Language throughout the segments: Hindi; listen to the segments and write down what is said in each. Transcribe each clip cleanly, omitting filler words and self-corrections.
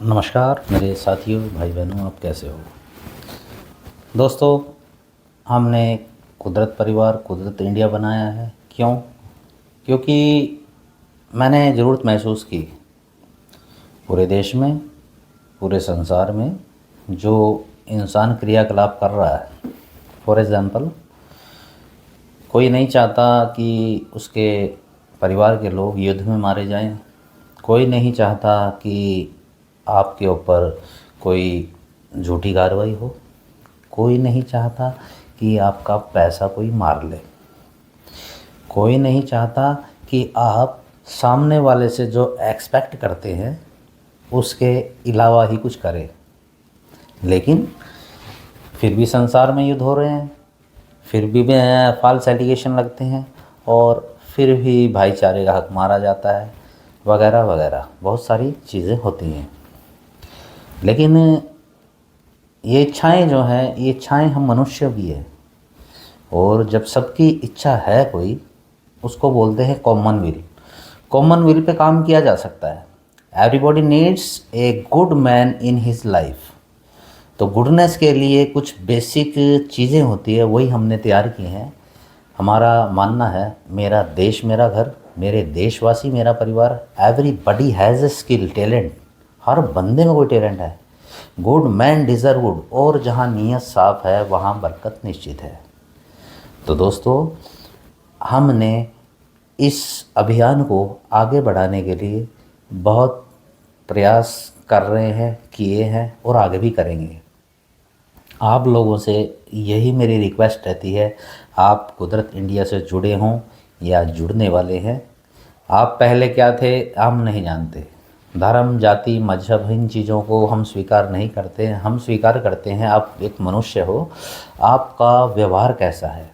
नमस्कार मेरे साथियों, भाई बहनों, आप कैसे हो। दोस्तों, हमने कुदरत परिवार, कुदरत इंडिया बनाया है। क्यों? क्योंकि मैंने ज़रूरत महसूस की पूरे देश में, पूरे संसार में जो इंसान क्रियाकलाप कर रहा है। फॉर एग्ज़ाम्पल, कोई नहीं चाहता कि उसके परिवार के लोग युद्ध में मारे जाएं। कोई नहीं चाहता कि आपके ऊपर कोई झूठी कार्रवाई हो। कोई नहीं चाहता कि आपका पैसा कोई मार ले। कोई नहीं चाहता कि आप सामने वाले से जो एक्सपेक्ट करते हैं उसके अलावा ही कुछ करें। लेकिन फिर भी संसार में युद्ध हो रहे हैं, फिर भी फॉल्स एलिगेशन लगते हैं, और फिर भी भाईचारे का हक मारा जाता है, वगैरह वगैरह बहुत सारी चीज़ें होती हैं। लेकिन ये इच्छाएं जो हैं, ये इच्छाएं हम मनुष्य की है, और जब सबकी इच्छा है कोई, उसको बोलते हैं common will. Common will pay काम किया जा सकता है। Everybody needs a good man in his life. तो गुडनेस के लिए कुछ बेसिक चीज़ें होती है, वही हमने तैयार की हैं। हमारा मानना है, मेरा देश मेरा घर, मेरे देशवासी मेरा परिवार। Everybody has a skill, talent. हर बंदे में कोई टैलेंट है। गुड मैन डिज़र्व गुड, और जहाँ नीयत साफ़ है वहाँ बरकत निश्चित है। तो दोस्तों, हमने इस अभियान को आगे बढ़ाने के लिए बहुत प्रयास कर रहे हैं, किए हैं, और आगे भी करेंगे। आप लोगों से यही मेरी रिक्वेस्ट रहती है, आप कुदरत इंडिया से जुड़े हों या जुड़ने वाले हैं। आप पहले क्या थे हम नहीं जानते। धर्म, जाति, मजहब, इन चीज़ों को हम स्वीकार नहीं करते। हम स्वीकार करते हैं आप एक मनुष्य हो, आपका व्यवहार कैसा है।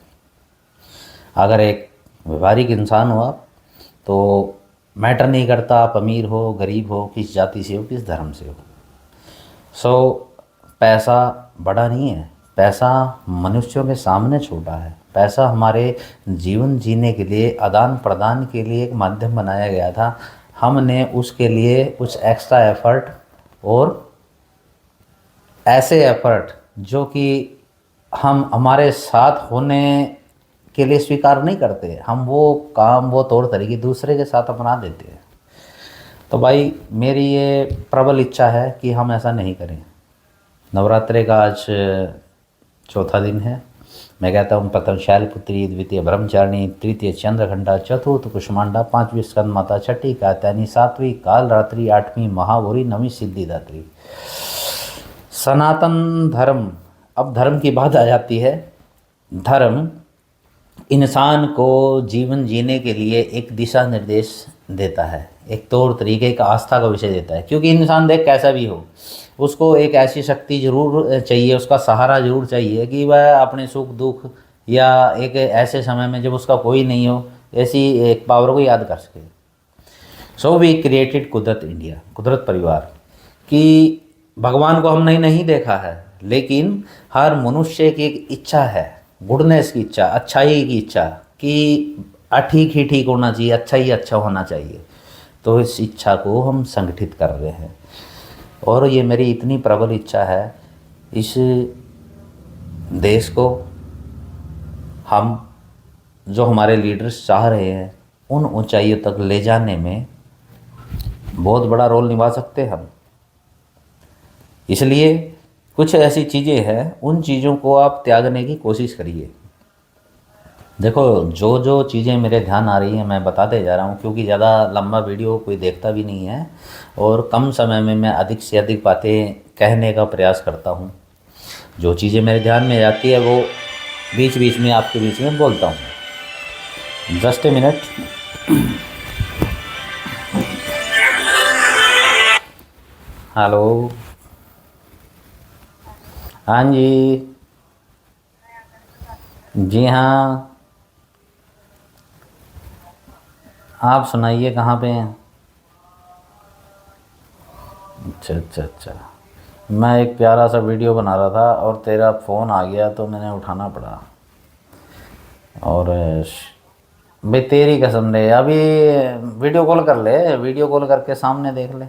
अगर एक व्यवहारिक इंसान हो आप, तो मैटर नहीं करता आप अमीर हो, गरीब हो, किस जाति से हो, किस धर्म से हो। पैसा बड़ा नहीं है, पैसा मनुष्यों के सामने छोटा है। पैसा हमारे जीवन जीने के लिए, आदान प्रदान के लिए एक माध्यम बनाया गया था। हमने उसके लिए कुछ एक्स्ट्रा एफर्ट, और ऐसे एफर्ट जो कि हम हमारे साथ होने के लिए स्वीकार नहीं करते, हम वो काम, वो तौर तरीके दूसरे के साथ अपना देते हैं। तो भाई, मेरी ये प्रबल इच्छा है कि हम ऐसा नहीं करें। नवरात्रे का आज चौथा दिन है। मैं कहता हूँ प्रथम शैलपुत्री, द्वितीय ब्रह्मचारिणी, तृतीय चंद्रघंटा, चतुर्थ कुष्मांडा, पांचवी स्कंद माता, छठी कात्यायनी, सातवीं कालरात्रि, आठवीं महागौरी, नवीं सिद्धिदात्री। सनातन धर्म। अब धर्म की बात आ जाती है। धर्म इंसान को जीवन जीने के लिए एक दिशा निर्देश देता है, एक तौर तरीके, एक आस्था का विषय देता है। क्योंकि इंसान देख कैसा भी हो, उसको एक ऐसी शक्ति ज़रूर चाहिए, उसका सहारा ज़रूर चाहिए कि वह अपने सुख दुख, या एक ऐसे समय में जब उसका कोई नहीं हो, ऐसी एक पावर को याद कर सके। सो वी क्रिएटेड कुदरत इंडिया, कुदरत परिवार। कि भगवान को हमने नहीं देखा है, लेकिन हर मनुष्य की एक इच्छा है, गुडनेस की इच्छा, अच्छाई की इच्छा, कि ठीक ही ठीक होना चाहिए, अच्छा ही अच्छा होना चाहिए। तो इस इच्छा को हम संगठित कर रहे हैं, और ये मेरी इतनी प्रबल इच्छा है, इस देश को हम, जो हमारे लीडर्स चाह रहे हैं, उन ऊंचाइयों तक ले जाने में बहुत बड़ा रोल निभा सकते हैं हम। इसलिए कुछ ऐसी चीज़ें हैं, उन चीज़ों को आप त्यागने की कोशिश करिए। देखो, जो जो चीज़ें मेरे ध्यान आ रही हैं मैं बताते जा रहा हूँ, क्योंकि ज़्यादा लंबा वीडियो कोई देखता भी नहीं है, और कम समय में मैं अधिक से अधिक बातें कहने का प्रयास करता हूँ। जो चीज़ें मेरे ध्यान में आती है वो बीच बीच में आपके बीच में बोलता हूँ। Just a minute. हेलो। हाँ जी। जी हाँ, आप सुनाइए, कहाँ पे हैं। अच्छा अच्छा अच्छा। मैं एक प्यारा सा वीडियो बना रहा था, और तेरा फ़ोन आ गया तो मैंने उठाना पड़ा। और भाई तेरी कसम रे, अभी वीडियो कॉल कर ले, वीडियो कॉल करके सामने देख ले।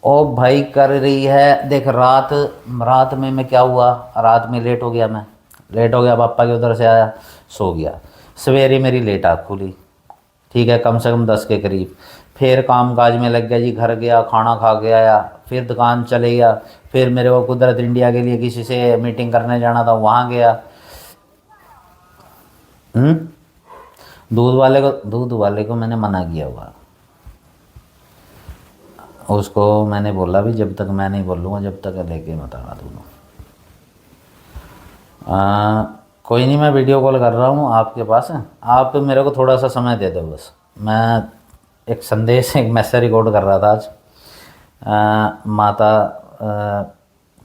ओ भाई कर रही है देख। रात रात में मैं क्या हुआ, रात में लेट हो गया, मैं लेट हो गया, पापा के उधर से आया, सो गया। सवेरे मेरी लेट आँख खुली, ठीक है, कम से कम 10 के करीब। फिर काम काज में लग गया जी, घर गया, खाना खा के आया, फिर दुकान चले गया। फिर मेरे को कुदरत इंडिया के लिए किसी से मीटिंग करने जाना था, वहाँ गया। दूध वाले को मैंने मना किया हुआ, उसको मैंने बोला भी जब तक मैं नहीं बोलूँगा जब तक लेके मत आना दोनों। कोई नहीं, मैं वीडियो कॉल कर रहा हूँ आपके पास, आप मेरे को थोड़ा सा समय दे दो बस। मैं एक संदेश, एक मैसेज रिकॉर्ड कर रहा था आज। माता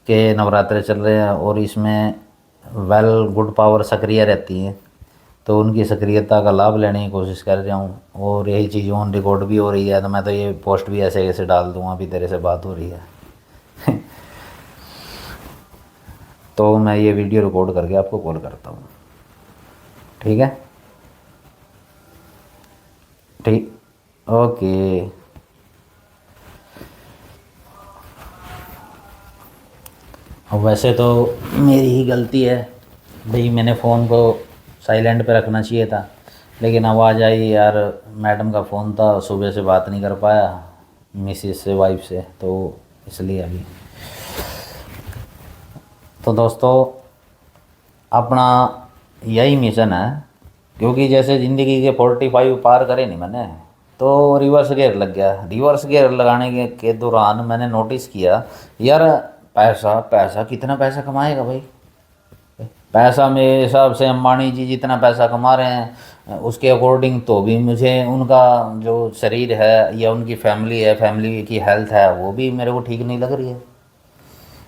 के नवरात्रे चल रहे हैं और इसमें वेल गुड पावर सक्रिय रहती है, तो उनकी सक्रियता का लाभ लेने की कोशिश कर रहा हूँ। और यही चीज़ ऑन रिकॉर्ड भी हो रही है, तो मैं तो ये पोस्ट भी ऐसे ऐसे डाल दूँगा, अभी तेरे से बात हो रही है तो मैं ये वीडियो रिकॉर्ड करके आपको कॉल करता हूँ, ठीक है? ठीक, ओके। अब वैसे तो मेरी ही गलती है भाई, मैंने फ़ोन को साइलेंट पे रखना चाहिए था, लेकिन आवाज़ आई यार, मैडम का फ़ोन था, सुबह से बात नहीं कर पाया मिसिस से, वाइफ से, तो इसलिए अभी। तो दोस्तों अपना यही मिशन है, क्योंकि जैसे ज़िंदगी के 45 पार करे नहीं मैंने, तो रिवर्स गियर लग गया। रिवर्स गियर लगाने के दौरान मैंने नोटिस किया यार, पैसा पैसा कितना पैसा कमाएगा भाई। पैसा मेरे हिसाब से अंबानी जी जितना पैसा कमा रहे हैं उसके अकॉर्डिंग तो भी मुझे उनका जो शरीर है या उनकी फैमिली है, फैमिली की हेल्थ है, वो भी मेरे को ठीक नहीं लग रही है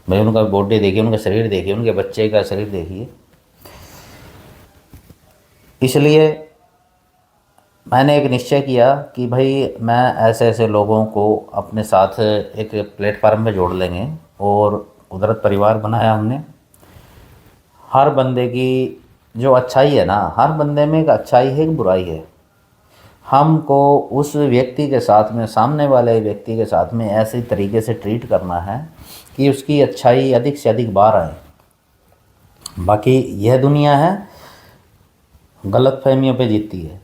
भाई। उनका बॉडी देखिए, उनका शरीर देखिए, उनके बच्चे का शरीर देखिए। इसलिए मैंने एक निश्चय किया कि भाई मैं ऐसे ऐसे लोगों को अपने साथ एक प्लेटफार्म पे जोड़ लेंगे, और कुदरत परिवार बनाया हमने। हर बंदे की जो अच्छाई है ना, हर बंदे में एक अच्छाई है, एक बुराई है। हमको उस व्यक्ति के साथ में, सामने वाले व्यक्ति के साथ में ऐसे तरीके से ट्रीट करना है कि उसकी अच्छाई अधिक से अधिक बार आए। बाकी यह दुनिया है गलत फहमियों पे जीतती है,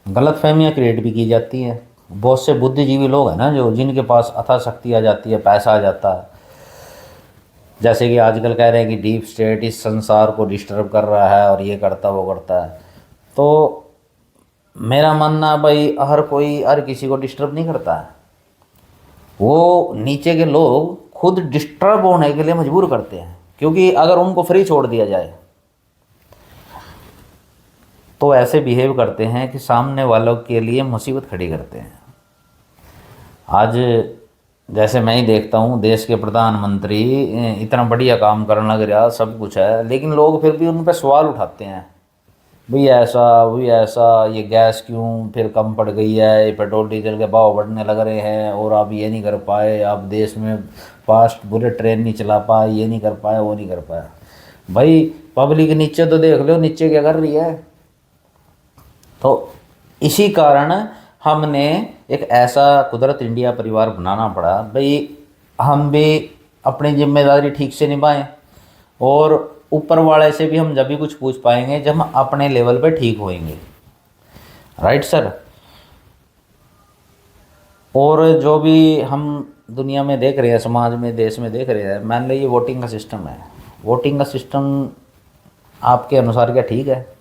गलत फहमियाँ क्रिएट भी की जाती हैं। बहुत से बुद्धिजीवी लोग हैं ना, जो जिनके पास अथाह शक्ति आ जाती है, पैसा आ जाता है। जैसे कि आजकल कह रहे हैं कि डीप स्टेट इस संसार को डिस्टर्ब कर रहा है और ये करता वो करता है। तो मेरा मानना भाई, हर कोई हर किसी को डिस्टर्ब नहीं करता है, वो नीचे के लोग खुद डिस्टर्ब होने के लिए मजबूर करते हैं। क्योंकि अगर उनको फ्री छोड़ दिया जाए तो ऐसे बिहेव करते हैं कि सामने वालों के लिए मुसीबत खड़ी करते हैं। आज जैसे मैं ही देखता हूँ, देश के प्रधानमंत्री इतना बढ़िया काम करने लग रहा, सब कुछ है, लेकिन लोग फिर भी उन पर सवाल उठाते हैं, भाई ऐसा वही ऐसा, ये गैस क्यों फिर कम पड़ गई है, ये पेट्रोल डीजल के भाव बढ़ने लग रहे हैं, और आप ये नहीं कर पाए, आप देश में फास्ट बुलेट ट्रेन नहीं चला पाए, ये नहीं कर पाया, वो नहीं कर पाया। भाई पब्लिक नीचे तो देख लो, नीचे क्या कर रही है। तो इसी कारण हमने एक ऐसा कुदरत इंडिया परिवार बनाना पड़ा भाई, हम भी अपनी जिम्मेदारी ठीक से निभाएं, और ऊपर वाले से भी हम जब भी कुछ पूछ पाएंगे जब हम अपने लेवल पे ठीक होएंगे। Right sir? और जो भी हम दुनिया में देख रहे हैं, समाज में, देश में देख रहे हैं, मान लो ये वोटिंग का सिस्टम है, वोटिंग का सिस्टम आपके अनुसार क्या ठीक है?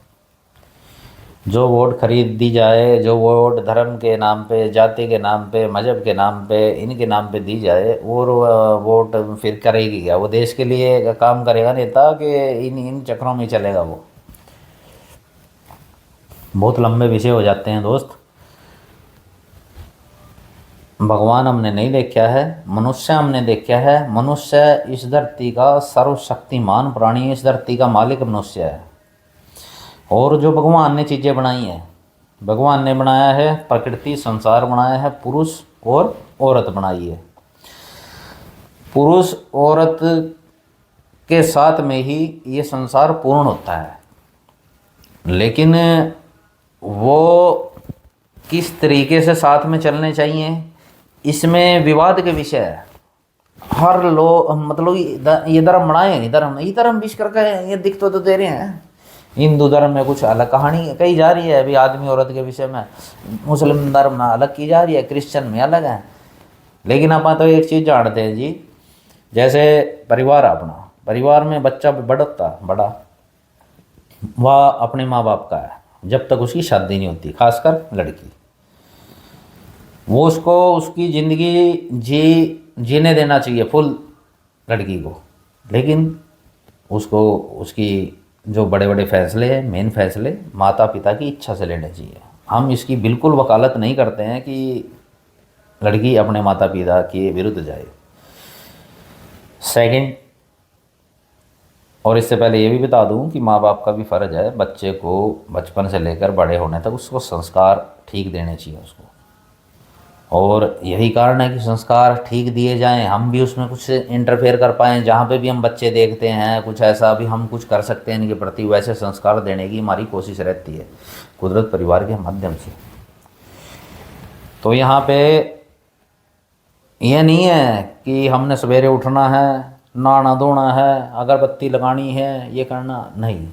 जो वोट खरीद दी जाए, जो वोट धर्म के नाम पे, जाति के नाम पे, मज़हब के नाम पे, इनके नाम पे दी जाए, और वोट फिर करेगी क्या? वो देश के लिए काम करेगा नेता कि इन इन चक्रों में चलेगा? वो बहुत लंबे विषय हो जाते हैं दोस्त। भगवान हमने नहीं देखा है, मनुष्य हमने देखा है। मनुष्य इस धरती का सर्वशक्तिमान प्राणी, इस धरती का मालिक मनुष्य है। और जो भगवान ने चीज़ें बनाई हैं, भगवान ने बनाया है प्रकृति, संसार बनाया है, पुरुष और औरत बनाई है। पुरुष औरत के साथ में ही ये संसार पूर्ण होता है, लेकिन वो किस तरीके से साथ में चलने चाहिए, इसमें विवाद के विषय है। हर लोग मतलब ये धर्म बनाए नहीं, धर्म ये धर्म विश करके ये दिख तो दे रहे हैं। हिंदू धर्म में कुछ अलग कहानी कही जा रही है अभी आदमी औरत के विषय में, मुस्लिम धर्म में अलग की जा रही है, क्रिश्चियन में अलग है। लेकिन आप तो एक चीज़ जानते हैं जी, जैसे परिवार अपना, परिवार में बच्चा बड़ा वह अपने माँ बाप का है जब तक उसकी शादी नहीं होती, खासकर लड़की। वो उसको उसकी ज़िंदगी जीने देना चाहिए फुल लड़की को, लेकिन उसको उसकी जो बड़े बड़े फैसले हैं, मेन फैसले माता पिता की इच्छा से लेने चाहिए। हम इसकी बिल्कुल वकालत नहीं करते हैं कि लड़की अपने माता पिता के विरुद्ध जाए। सेकंड, और इससे पहले ये भी बता दूं कि माँ बाप का भी फ़र्ज़ है बच्चे को बचपन से लेकर बड़े होने तक उसको संस्कार ठीक देने चाहिए उसको। और यही कारण है कि संस्कार ठीक दिए जाएं, हम भी उसमें कुछ इंटरफेयर कर पाएँ। जहाँ पे भी हम बच्चे देखते हैं कुछ ऐसा भी हम कुछ कर सकते हैं इनके प्रति, वैसे संस्कार देने की हमारी कोशिश रहती है कुदरत परिवार के माध्यम से। तो यहाँ पे यह नहीं है कि हमने सवेरे उठना है, नहाना धोना है, अगरबत्ती लगानी है, ये करना नहीं।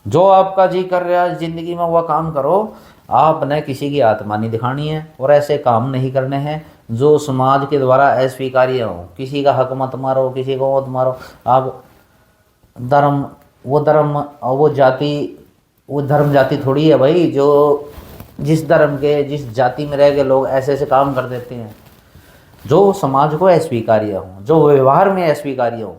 जो आपका जी कर रहा है ज़िंदगी में वह काम करो। आपने किसी की आत्मा नहीं दिखानी है और ऐसे काम नहीं करने हैं जो समाज के द्वारा अस्वीकार्य हो। किसी का हक मत मारो, किसी को मत मारो। आप धर्म वो धर्म जाति थोड़ी है भाई, जो जिस धर्म के जिस जाति में रह के लोग ऐसे ऐसे काम कर देते हैं जो समाज को अस्वीकार्य हो, जो व्यवहार में अस्वीकार्य हो।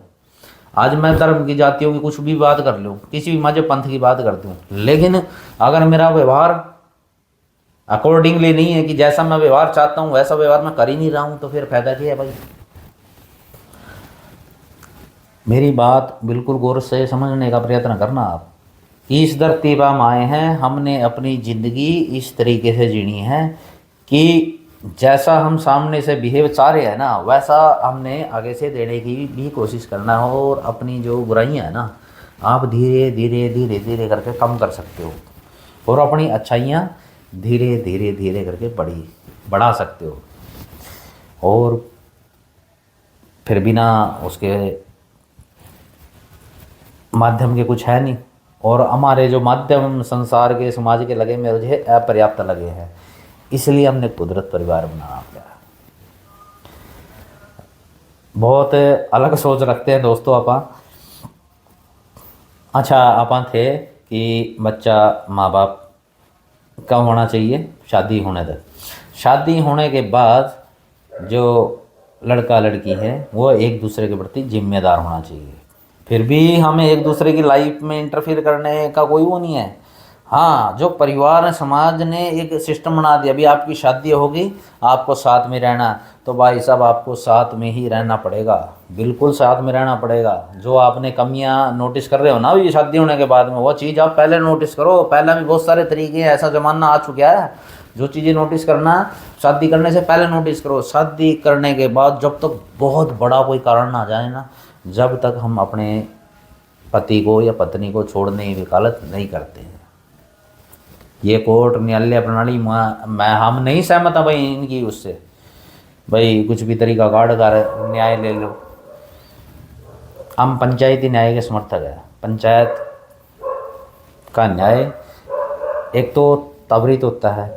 आज मैं धर्म की जातियों की कुछ भी बात कर लूँ, किसी भी मजहब पंथ की बात कर दूँ, लेकिन अगर मेरा व्यवहार अकॉर्डिंगली नहीं है कि जैसा मैं व्यवहार चाहता हूँ वैसा व्यवहार मैं कर ही नहीं रहा हूँ, तो फिर फायदा क्या है भाई। मेरी बात बिल्कुल गौर से समझने का प्रयत्न करना। आप इस धरती पर हम आए हैं, हमने अपनी ज़िंदगी इस तरीके से जीनी है कि जैसा हम सामने से बिहेव चाह रहे हैं ना वैसा हमने आगे से देने की भी कोशिश करना हो। और अपनी जो बुराइयां हैं ना आप धीरे धीरे धीरे धीरे करके कम कर सकते हो, और अपनी अच्छाइयाँ धीरे धीरे धीरे करके बढ़ा सकते हो। और फिर बिना उसके माध्यम के कुछ है नहीं। और हमारे जो माध्यम संसार के समाज के लगे मुझे अपर्याप्त लगे हैं, इसलिए हमने कुदरत परिवार बनाना पड़ा। बहुत अलग सोच रखते हैं दोस्तों आपा। अच्छा आपा थे कि बच्चा माँ बाप कब होना चाहिए, शादी होने तक। शादी होने के बाद जो लड़का लड़की है वो एक दूसरे के प्रति जिम्मेदार होना चाहिए। फिर भी हमें एक दूसरे की लाइफ में इंटरफेयर करने का कोई वो नहीं है। हाँ, जो परिवार समाज ने एक सिस्टम बना दिया, अभी आपकी शादी होगी आपको साथ में रहना, तो भाई साहब आपको साथ में ही रहना पड़ेगा, बिल्कुल साथ में रहना पड़ेगा। जो आपने कमियां नोटिस कर रहे हो ना ये शादी होने के बाद में, वो चीज़ आप पहले नोटिस करो। पहले भी बहुत सारे तरीके हैं, ऐसा ज़माना आ चुका है। जो चीज़ें नोटिस करना शादी करने से पहले नोटिस करो। शादी करने के बाद जब तक बहुत बड़ा कोई कारण ना आ जाए ना, जब तक हम अपने पति को या पत्नी को छोड़ने की वकालत नहीं करते हैं। ये कोर्ट न्यायालय प्रणाली मैं हम नहीं सहमत है भाई इनकी, उससे भाई कुछ भी तरीका गाड़ कर न्याय ले लो। हम पंचायती न्याय के समर्थक है। पंचायत का न्याय एक तो त्वरित होता है,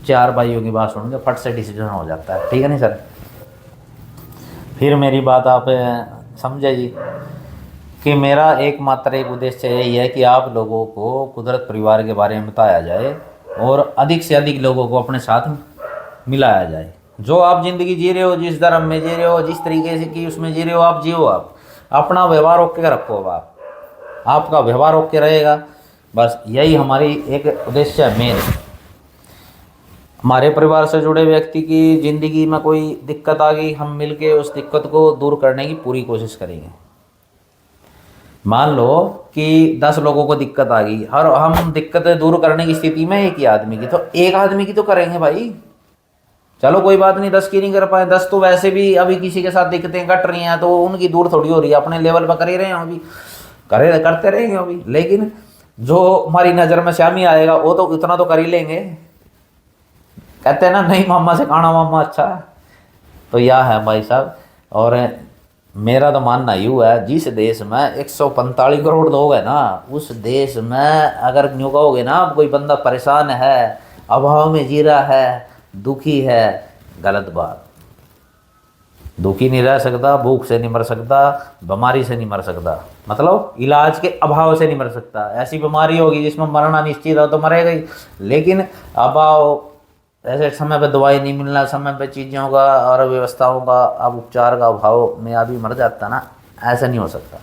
4 भाइयों की बात सुन के फट से डिसीजन हो जाता है, ठीक है नहीं सर। फिर मेरी बात आप समझे जी कि मेरा एकमात्र एक उद्देश्य यही है कि आप लोगों को कुदरत परिवार के बारे में बताया जाए और अधिक से अधिक लोगों को अपने साथ मिलाया जाए। जो आप ज़िंदगी जी रहे हो, जिस धर्म में जी रहे हो, जिस तरीके से कि उसमें जी रहे हो, आप जियो। आप अपना व्यवहार ओके रखो, आपका व्यवहार ओके रहेगा, बस यही हमारी एक उद्देश्य है मेन। हमारे परिवार से जुड़े व्यक्ति की ज़िंदगी में कोई दिक्कत आ गई, हम मिलके उस दिक्कत को दूर करने की पूरी कोशिश करेंगे। मान लो कि 10 लोगों को दिक्कत आ गई, हर हम दिक्कतें दूर करने की स्थिति में एक ही आदमी की, तो एक आदमी की तो करेंगे भाई। चलो कोई बात नहीं 10 की नहीं कर पाए, 10 तो वैसे भी अभी किसी के साथ दिक्कतें कट रही हैं तो उनकी दूर थोड़ी हो रही है, अपने लेवल पर कर ही रहे हैं अभी, करते रहेंगे अभी। लेकिन जो हमारी नज़र में शामी आएगा वो तो इतना तो कर ही लेंगे। कहते हैं ना नहीं मामा से खाना मामा अच्छा। तो यह है भाई साहब, और मेरा तो मानना यूँ है, जिस देश में 145 करोड़ लोग हैं ना, उस देश में अगर यूँ कहोगे ना कोई बंदा परेशान है, अभाव में जी रहा है, दुखी है, गलत बात। दुखी नहीं रह सकता, भूख से नहीं मर सकता, बीमारी से नहीं मर सकता, मतलब इलाज के अभाव से नहीं मर सकता। ऐसी बीमारी होगी जिसमें मरना निश्चित हो तो मरेगा ही, लेकिन अभाव, ऐसे समय पे दवाई नहीं मिलना, समय पे चीज़ों का और व्यवस्थाओं का, अब उपचार का अभाव में आदमी मर जाता ना, ऐसा नहीं हो सकता।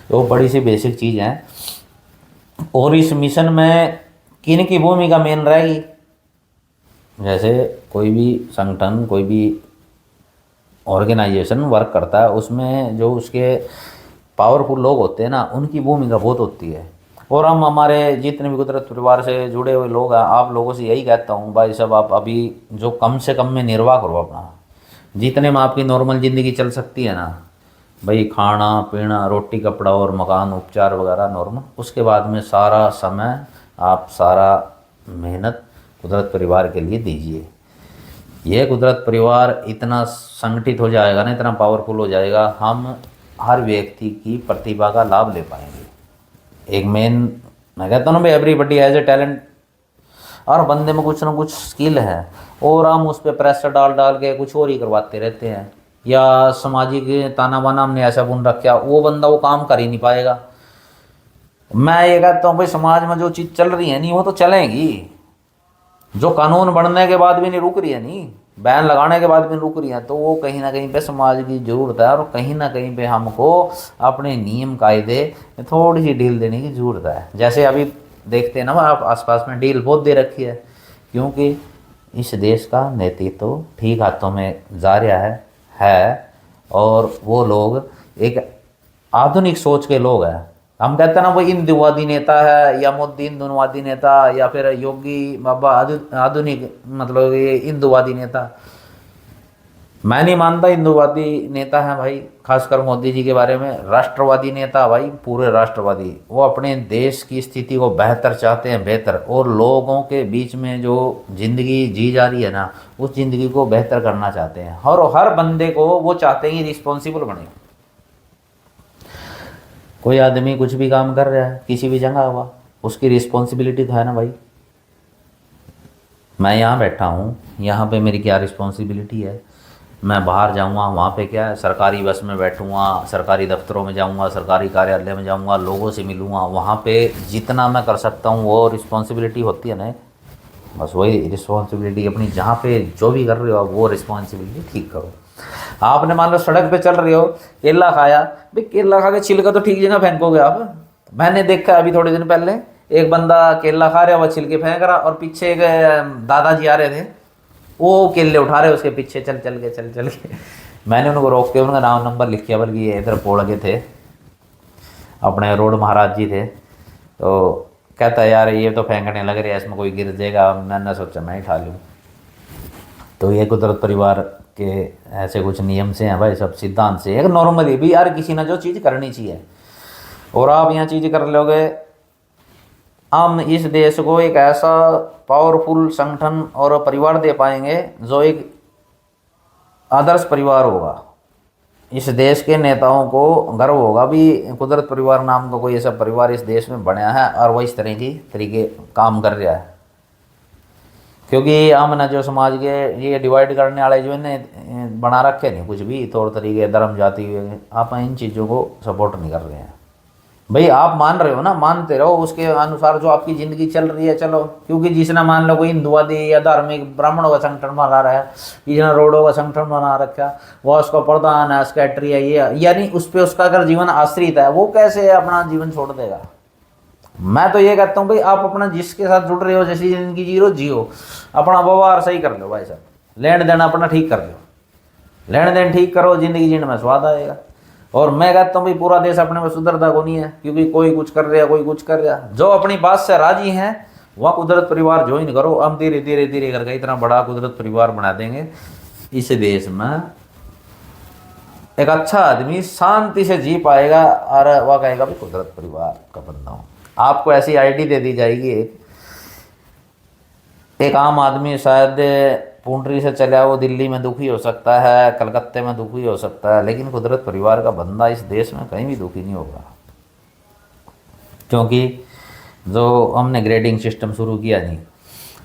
तो बड़ी सी बेसिक चीज़ है। और इस मिशन में किन की भूमिका मेन रहेगी? जैसे कोई भी संगठन, कोई भी ऑर्गेनाइजेशन वर्क करता है, उसमें जो उसके पावरफुल लोग होते हैं ना, उनकी भूमिका बहुत होती है। और हम हमारे जितने भी कुदरत परिवार से जुड़े हुए लोग हैं, आप लोगों से यही कहता हूँ भाई साहब, आप अभी जो कम से कम में निर्वाह करो अपना, जितने में आपकी नॉर्मल ज़िंदगी चल सकती है ना भाई, खाना पीना, रोटी कपड़ा और मकान, उपचार वगैरह नॉर्मल, उसके बाद में सारा समय आप सारा मेहनत कुदरत परिवार के लिए दीजिए। यह कुदरत परिवार इतना संगठित हो जाएगा ना, इतना पावरफुल हो जाएगा, हम हर व्यक्ति की प्रतिभा का लाभ ले पाएंगे। एक मेन, मैं कहता हूँ ना भाई, एवरीबडी हैज़ ए टैलेंट, और बंदे में कुछ ना कुछ स्किल है, और हम उस पर प्रेशर डाल डाल के कुछ और ही करवाते रहते हैं, या सामाजिक ताना बाना हमने ऐसा बुन रखा, वो बंदा वो काम कर ही नहीं पाएगा। मैं ये कहता हूँ भाई, समाज में जो चीज़ चल रही है नहीं, वो तो चलेंगी। जो कानून बनने के बाद भी नहीं रुक रही है, नहीं बैन लगाने के बाद भी नहीं रुक रही है, तो वो कहीं ना कहीं पे समाज की ज़रूरत है, और कहीं ना कहीं पे हमको अपने नियम कायदे में थोड़ी सी ढील देने की ज़रूरत है। जैसे अभी देखते हैं ना, आप आसपास में ढील बहुत दे रखी है, क्योंकि इस देश का नेतृत्व तो ठीक हाथों में जा रहा है, और वो लोग एक आधुनिक सोच के लोग हैं। हम कहते हैं ना, वो हिंदूवादी नेता है, या मोदी हिंदूवादी नेता, या फिर योगी बाबा आधुनिक, मतलब ये हिंदूवादी नेता। मैं नहीं मानता हिंदूवादी नेता है भाई, खासकर मोदी जी के बारे में। राष्ट्रवादी नेता भाई, पूरे राष्ट्रवादी, वो अपने देश की स्थिति को बेहतर चाहते हैं, बेहतर, और लोगों के बीच में जो ज़िंदगी जी जा रही है ना, उस ज़िंदगी को बेहतर करना चाहते हैं, और हर बंदे को वो चाहते हैं कि रिस्पॉन्सिबल बने। कोई आदमी कुछ भी काम कर रहा है किसी भी जगह हुआ, उसकी रिस्पॉन्सिबिलिटी तो है ना भाई। मैं यहाँ बैठा हूँ, यहाँ पे मेरी क्या रिस्पॉन्सिबिलिटी है? मैं बाहर जाऊँगा, वहाँ पे क्या है, सरकारी बस में बैठूँगा, सरकारी दफ्तरों में जाऊँगा, सरकारी कार्यालय में जाऊँगा, लोगों से मिलूँगा, वहाँ पे जितना मैं कर सकता हूँ वो रिस्पॉन्सिबिलिटी होती है ना, बस वही रिस्पॉन्सिबिलिटी अपनी, जहाँ पे जो भी कर रहे हो वो रिस्पॉन्सिबिलिटी ठीक करो। आपने मान लो सड़क पे चल रहे हो, केला खाया भाई, केला खा के छिलका तो ठीक जगह फेंकोगे आप। मैंने देखा अभी थोड़े दिन पहले, एक बंदा केला खा रहा, वह छिलके फेंक रहा, और पीछे एक दादाजी आ रहे थे, वो केले उठा रहे उसके पीछे, चल चल के मैंने उनको रोक के उनका नाम नंबर लिख किया, बल्कि ये इधर पोड़ के थे, अपने रोड महाराज जी थे। तो कहता है यार ये तो फेंकने लग रहा है, इसमें कोई गिर जाएगा। मैंने सोचा मैं ही खा लूँ। तो ये कुदरत परिवार के ऐसे कुछ नियम से हैं भाई, सब सिद्धांत से, एक नॉर्मली भी यार किसी ना जो चीज़ करनी चाहिए, और आप यहाँ चीज़ कर लोगे, हम इस देश को एक ऐसा पावरफुल संगठन और परिवार दे पाएंगे जो एक आदर्श परिवार होगा। इस देश के नेताओं को गर्व होगा भी कुदरत परिवार नाम का कोई ऐसा परिवार इस देश में बनाया है, और वह इस तरह की तरीके काम कर रहा है। क्योंकि हम ना जो समाज के ये डिवाइड करने वाले जो ने बना रखे नहीं कुछ भी तौर तरीके, धर्म जाति, आप इन चीज़ों को सपोर्ट नहीं कर रहे हैं भाई। आप मान रहे हो ना, मानते रहो, उसके अनुसार जो आपकी ज़िंदगी चल रही है चलो। क्योंकि जिसने मान लो कोई हिंदुवादी या धार्मिक ब्राह्मणों का संगठन बना रहा है, जिसने रोडों का संगठन बना रखा, वह उसका प्रधान है, सेक्रेटरी है, ये यानी उस पर उसका अगर जीवन आश्रित है, वो कैसे अपना जीवन छोड़ देगा? मैं तो ये कहता हूँ भाई, आप अपना जिसके साथ जुड़ रहे हो, जैसी जिंदगी जियो, अपना व्यवहार सही कर लो भाई साहब, लेन देन अपना ठीक कर लो, लेन देन ठीक करो, जिंदगी जीने में स्वाद आएगा। और मैं कहता हूँ भाई, पूरा देश अपने में सुधरता को नहीं है, क्योंकि कोई कुछ कर रहा, कोई कुछ कर रहा। जो अपनी बात से राजी हैं वह कुदरत परिवार ज्वाइन करो। हम धीरे धीरे धीरे करके इतना बड़ा कुदरत परिवार बना देंगे इस देश में, एक अच्छा आदमी शांति से जी पाएगा, और वह कहेगा भाई कुदरत परिवार का बंदा हूँ। आपको ऐसी आईडी दे दी जाएगी, एक आम आदमी शायद पूंडरी से चला वो दिल्ली में दुखी हो सकता है, कलकत्ते में दुखी हो सकता है, लेकिन कुदरत परिवार का बंदा इस देश में कहीं भी दुखी नहीं होगा। क्योंकि जो हमने ग्रेडिंग सिस्टम शुरू किया नहीं,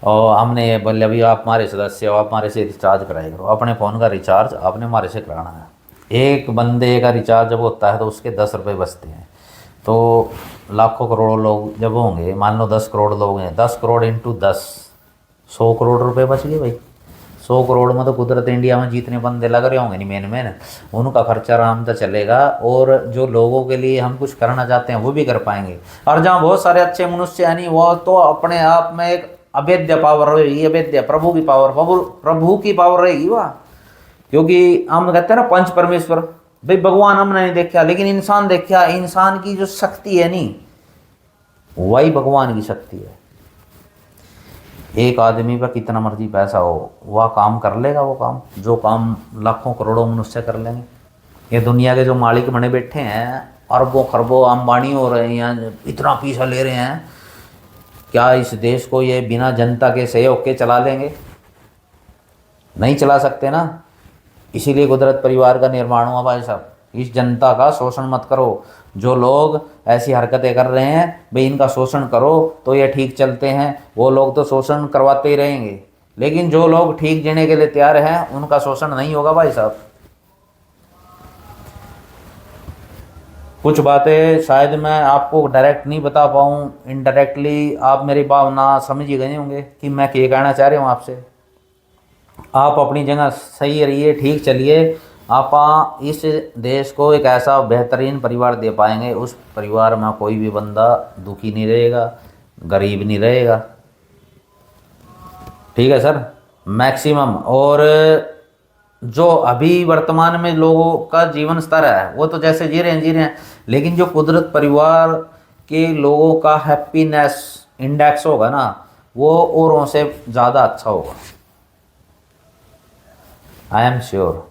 और हमने ये बोले अभी आप हमारे सदस्य हो, आप हमारे से रिचार्ज कराए करो। अपने फ़ोन का रिचार्ज आपने हमारे से कराना है। एक बंदे का रिचार्ज जब होता है तो उसके 10 रुपये बचते हैं। तो लाखों करोड़ों लोग जब होंगे, मान लो 10 करोड़ लोग हैं, 10 करोड़ इंटू 10, 100 करोड़ रुपए बच गए भाई। 100 करोड़ में तो कुदरत इंडिया में जितने बंदे लग रहे होंगे नहीं मेन उनका खर्चा आराम से चलेगा, और जो लोगों के लिए हम कुछ करना चाहते हैं वो भी कर पाएंगे। और जहाँ बहुत सारे अच्छे मनुष्य हैं नहीं, वो तो अपने आप में एक अभेद्य पावर रहेगी, अभेद्य प्रभु की पावर, प्रभु की पावर रहेगी वह। क्योंकि हम कहते हैं ना पंच परमेश्वर, भाई भगवान हमने नहीं देखा लेकिन इंसान देखा। इंसान की जो शक्ति है नहीं, वही भगवान की शक्ति है। एक आदमी पर कितना मर्जी पैसा हो, वह काम कर लेगा, वो काम जो काम लाखों करोड़ों मनुष्य कर लेंगे। ये दुनिया के जो मालिक बने बैठे हैं, अरबों खरबों अंबानी हो रहे हैं, इतना पैसा ले रहे हैं, क्या इस देश को ये बिना जनता के सहयोग के चला लेंगे? नहीं चला सकते ना। इसीलिए कुदरत परिवार का निर्माण हुआ भाई साहब। इस जनता का शोषण मत करो। जो लोग ऐसी हरकतें कर रहे हैं, भाई इनका शोषण करो तो ये ठीक चलते हैं। वो लोग तो शोषण करवाते ही रहेंगे, लेकिन जो लोग ठीक जीने के लिए तैयार हैं उनका शोषण नहीं होगा भाई साहब। कुछ बातें शायद मैं आपको डायरेक्ट नहीं बता पाऊँ, इनडायरेक्टली आप मेरी भावना समझ ही गए होंगे कि मैं क्या कहना चाह रहा हूँ आपसे। आप अपनी जगह सही रहिए, ठीक चलिए। आप इस देश को एक ऐसा बेहतरीन परिवार दे पाएंगे, उस परिवार में कोई भी बंदा दुखी नहीं रहेगा, गरीब नहीं रहेगा। ठीक है सर, मैक्सिमम। और जो अभी वर्तमान में लोगों का जीवन स्तर है वो तो जैसे जी रहे हैं, लेकिन जो कुदरत परिवार के लोगों का हैप्पीनेस इंडेक्स होगा ना, वो औरों से ज़्यादा अच्छा होगा। I am sure.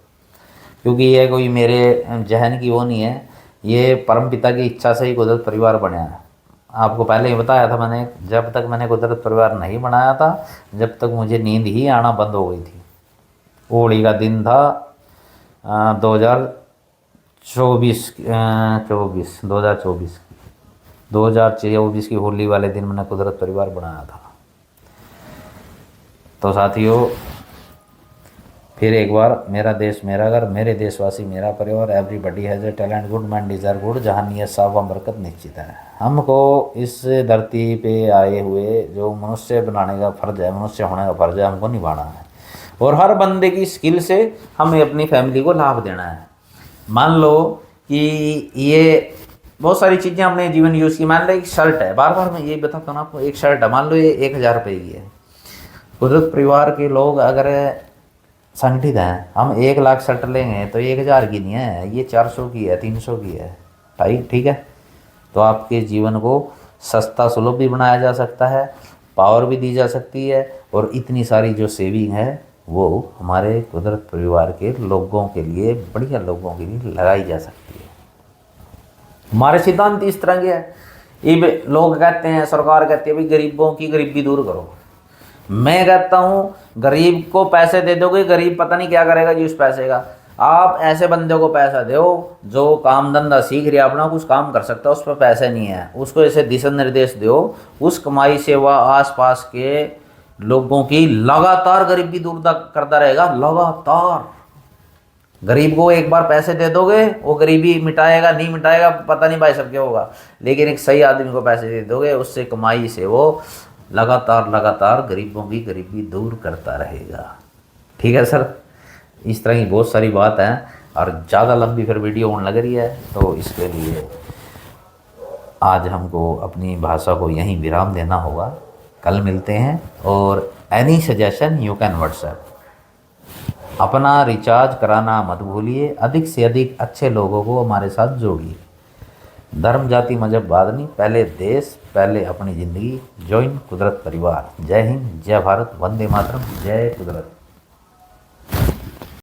क्योंकि ये कोई मेरे जहन की वो नहीं है, ये परमपिता की इच्छा से ही कुदरत परिवार बनाया है। आपको पहले ही बताया था मैंने, जब तक मैंने कुदरत परिवार नहीं बनाया था, जब तक मुझे नींद ही आना बंद हो गई थी। होली का दिन था 2024 की होली वाले दिन मैंने कुदरत परिवार बनाया था। तो साथियों, फिर एक बार, मेरा देश मेरा घर, मेरे देशवासी मेरा परिवार, everybody has A talent, good man deserve good, जहाँ नियत साफ व बरकत निश्चित है। हमको इस धरती पे आए हुए जो मनुष्य बनाने का फ़र्ज़ है, मनुष्य होने का फ़र्ज़ है, हमको निभाना है। और हर बंदे की स्किल से हमें अपनी फैमिली को लाभ देना है। मान लो कि ये बहुत सारी चीज़ें अपने जीवन यूज़ की। मान लो एक शर्ट है, बार बार मैं ये बताता हूँ आपको, एक शर्ट है, मान लो ये 1000 रुपये की है। कुदरत परिवार के लोग अगर संगठित हैं, हम 1 लाख शर्ट लेंगे तो 1000 की नहीं है, ये 400 की है, 300 की है। ठीक है। तो आपके जीवन को सस्ता सुलभ भी बनाया जा सकता है, पावर भी दी जा सकती है, और इतनी सारी जो सेविंग है वो हमारे कुदरत परिवार के लोगों के लिए, बढ़िया लोगों के लिए लगाई जा सकती है। हमारे सिद्धांत इस तरह के हैं। ये लोग कहते हैं, सरकार कहती है भाई गरीबों की गरीबी दूर करो। मैं कहता हूँ गरीब को पैसे दे दोगे, गरीब पता नहीं क्या करेगा जी उस पैसे का। आप ऐसे बंदे को पैसा दो जो काम धंधा सीख रहा अपना, कुछ काम कर सकता है, उस पर पैसे नहीं है, उसको ऐसे दिशा निर्देश दो, उस कमाई से वह आसपास के लोगों की लगातार गरीबी दूर करता रहेगा। लगातार गरीब को एक बार पैसे दे दोगे, वो गरीबी मिटाएगा नहीं मिटाएगा पता नहीं भाई सब क्या होगा, लेकिन एक सही आदमी को पैसे दे दोगे, उससे कमाई से वो लगातार गरीबों की गरीबी दूर करता रहेगा। ठीक है सर, इस तरह की बहुत सारी बात है, और ज़्यादा लंबी फिर वीडियो होने लग रही है, तो इसके लिए आज हमको अपनी भाषा को यहीं विराम देना होगा। कल मिलते हैं, और any suggestion you can WhatsApp. अपना रिचार्ज कराना मत भूलिए, अधिक से अधिक अच्छे लोगों को हमारे साथ जोड़िए। धर्म जाति मजहब बाद नहीं, पहले देश, पहले अपनी ज़िंदगी। जॉइन कुदरत परिवार। जय हिंद, जय भारत, वंदे मातरम, जय कुदरत।